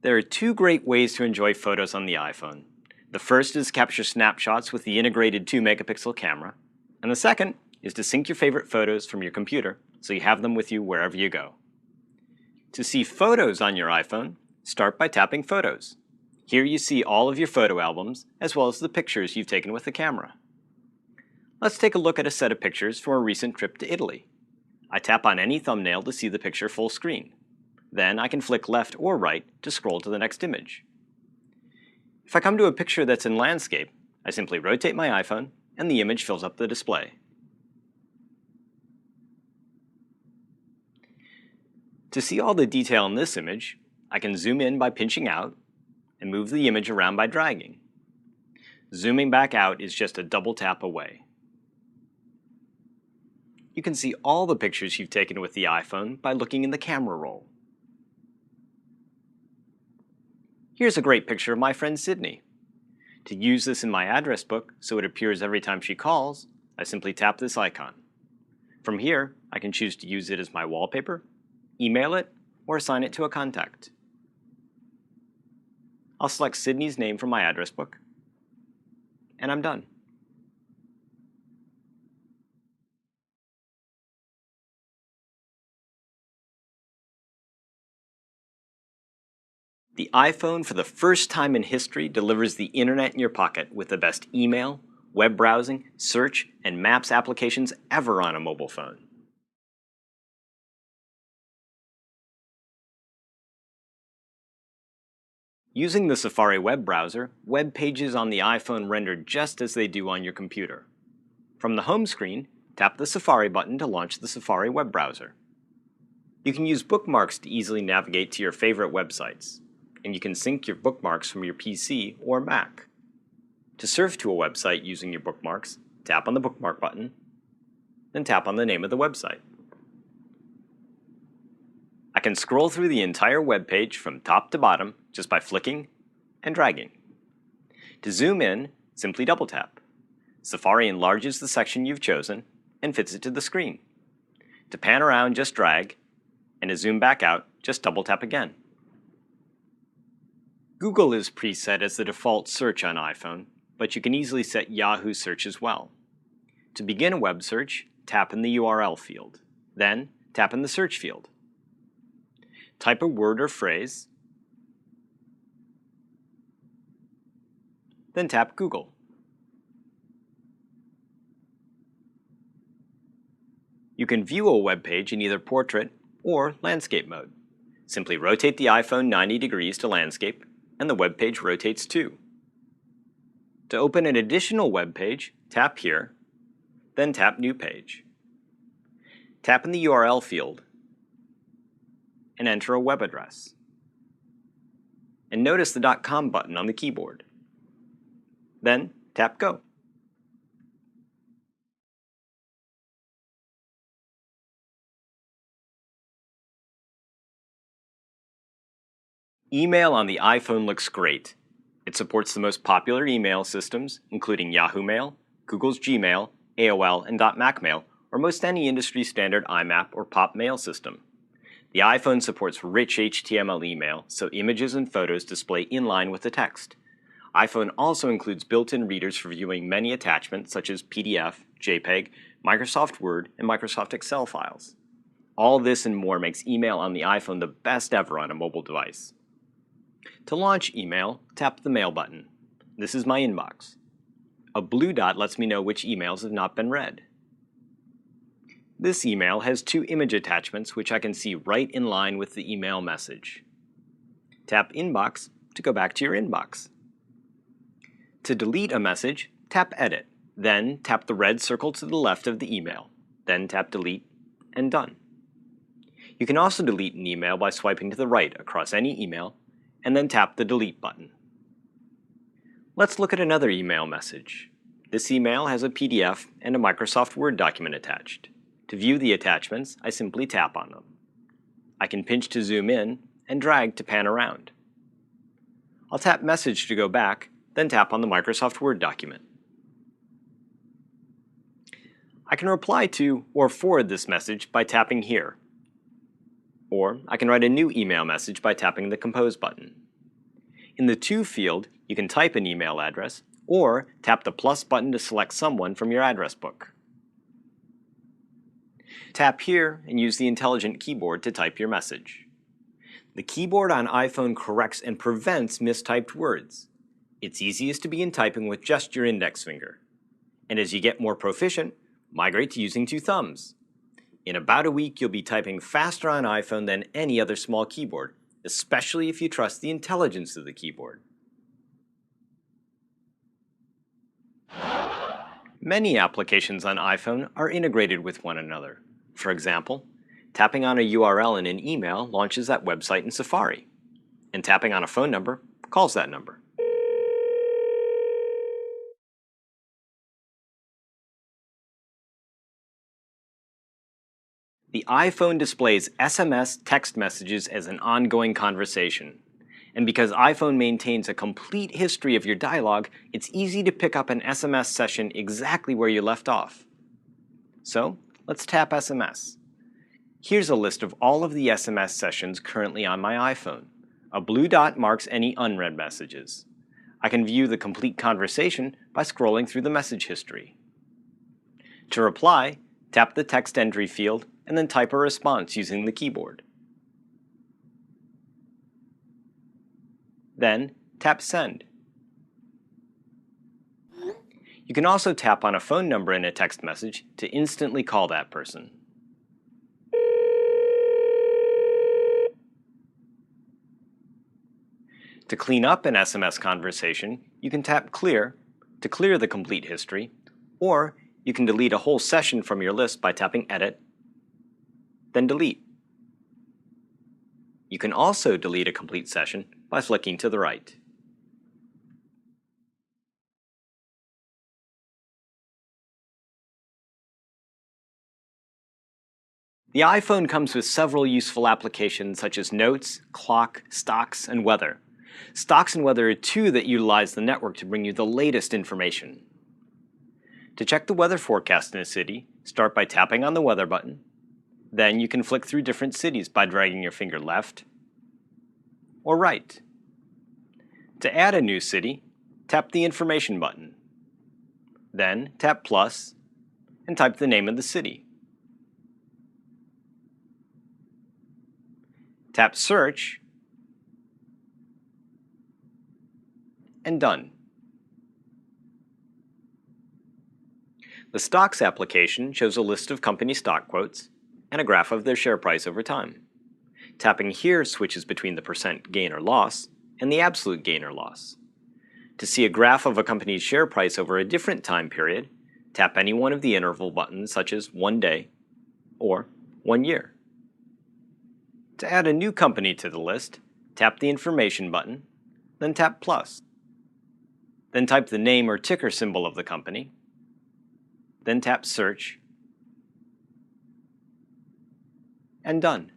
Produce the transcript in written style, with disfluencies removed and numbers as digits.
There are two great ways to enjoy photos on the iPhone. The first is capture snapshots with the integrated 2-megapixel camera, and the second is to sync your favorite photos from your computer so you have them with you wherever you go. To see photos on your iPhone, start by tapping Photos. Here you see all of your photo albums as well as the pictures you've taken with the camera. Let's take a look at a set of pictures from a recent trip to Italy. I tap on any thumbnail to see the picture full screen. Then I can flick left or right to scroll to the next image. If I come to a picture that's in landscape, I simply rotate my iPhone and the image fills up the display. To see all the detail in this image, I can zoom in by pinching out and move the image around by dragging. Zooming back out is just a double tap away. You can see all the pictures you've taken with the iPhone by looking in the camera roll. Here's a great picture of my friend Sydney. To use this in my address book so it appears every time she calls, I simply tap this icon. From here, I can choose to use it as my wallpaper, email it, or assign it to a contact. I'll select Sydney's name from my address book, and I'm done. The iPhone, for the first time in history, delivers the internet in your pocket with the best email, web browsing, search, and maps applications ever on a mobile phone. Using the Safari web browser, web pages on the iPhone render just as they do on your computer. From the home screen, tap the Safari button to launch the Safari web browser. You can use bookmarks to easily navigate to your favorite websites, and you can sync your bookmarks from your PC or Mac. To surf to a website using your bookmarks, tap on the bookmark button, then tap on the name of the website. I can scroll through the entire web page from top to bottom just by flicking and dragging. To zoom in, simply double tap. Safari enlarges the section you've chosen and fits it to the screen. To pan around, just drag, and to zoom back out, just double tap again. Google is preset as the default search on iPhone, but you can easily set Yahoo search as well. To begin a web search, tap in the URL field. Then, tap in the search field. Type a word or phrase, then tap Google. You can view a web page in either portrait or landscape mode. Simply rotate the iPhone 90 degrees to landscape, and the web page rotates too. To open an additional web page, tap here, then tap New Page. Tap in the URL field and enter a web address. And notice the .com button on the keyboard. Then tap Go. Email on the iPhone looks great. It supports the most popular email systems, including Yahoo Mail, Google's Gmail, AOL, and .Macmail, or most any industry standard IMAP or POP mail system. The iPhone supports rich HTML email, so images and photos display in line with the text. iPhone also includes built-in readers for viewing many attachments such as PDF, JPEG, Microsoft Word, and Microsoft Excel files. All this and more makes email on the iPhone the best ever on a mobile device. To launch email, tap the Mail button. This is my inbox. A blue dot lets me know which emails have not been read. This email has 2 image attachments which I can see right in line with the email message. Tap Inbox to go back to your inbox. To delete a message, tap Edit. Then tap the red circle to the left of the email. Then tap Delete, and done. You can also delete an email by swiping to the right across any email, and then tap the Delete button. Let's look at another email message. This email has a PDF and a Microsoft Word document attached. To view the attachments, I simply tap on them. I can pinch to zoom in and drag to pan around. I'll tap Message to go back, then tap on the Microsoft Word document. I can reply to or forward this message by tapping here. Or I can write a new email message by tapping the Compose button. In the To field, you can type an email address or tap the plus button to select someone from your address book. Tap here and use the intelligent keyboard to type your message. The keyboard on iPhone corrects and prevents mistyped words. It's easiest to begin typing with just your index finger. And as you get more proficient, migrate to using 2 thumbs. In about a week, you'll be typing faster on iPhone than any other small keyboard, especially if you trust the intelligence of the keyboard. Many applications on iPhone are integrated with one another. For example, tapping on a URL in an email launches that website in Safari, and tapping on a phone number calls that number. The iPhone displays SMS text messages as an ongoing conversation. And because iPhone maintains a complete history of your dialogue, it's easy to pick up an SMS session exactly where you left off. So, let's tap SMS. Here's a list of all of the SMS sessions currently on my iPhone. A blue dot marks any unread messages. I can view the complete conversation by scrolling through the message history. To reply, tap the text entry field and then type a response using the keyboard. Then, tap Send. You can also tap on a phone number in a text message to instantly call that person. To clean up an SMS conversation, you can tap Clear to clear the complete history, or you can delete a whole session from your list by tapping Edit, then Delete. You can also delete a complete session by flicking to the right. The iPhone comes with several useful applications such as Notes, Clock, Stocks, and Weather. Stocks and Weather are 2 that utilize the network to bring you the latest information. To check the weather forecast in a city, start by tapping on the Weather button. Then you can flick through different cities by dragging your finger left or right. To add a new city, tap the Information button. Then tap plus and type the name of the city. Tap Search and Done. The Stocks application shows a list of company stock quotes and a graph of their share price over time. Tapping here switches between the percent gain or loss and the absolute gain or loss. To see a graph of a company's share price over a different time period, tap any one of the interval buttons such as 1 day or 1 year. To add a new company to the list, tap the Information button, then tap plus. Then type the name or ticker symbol of the company, then tap Search, and Done.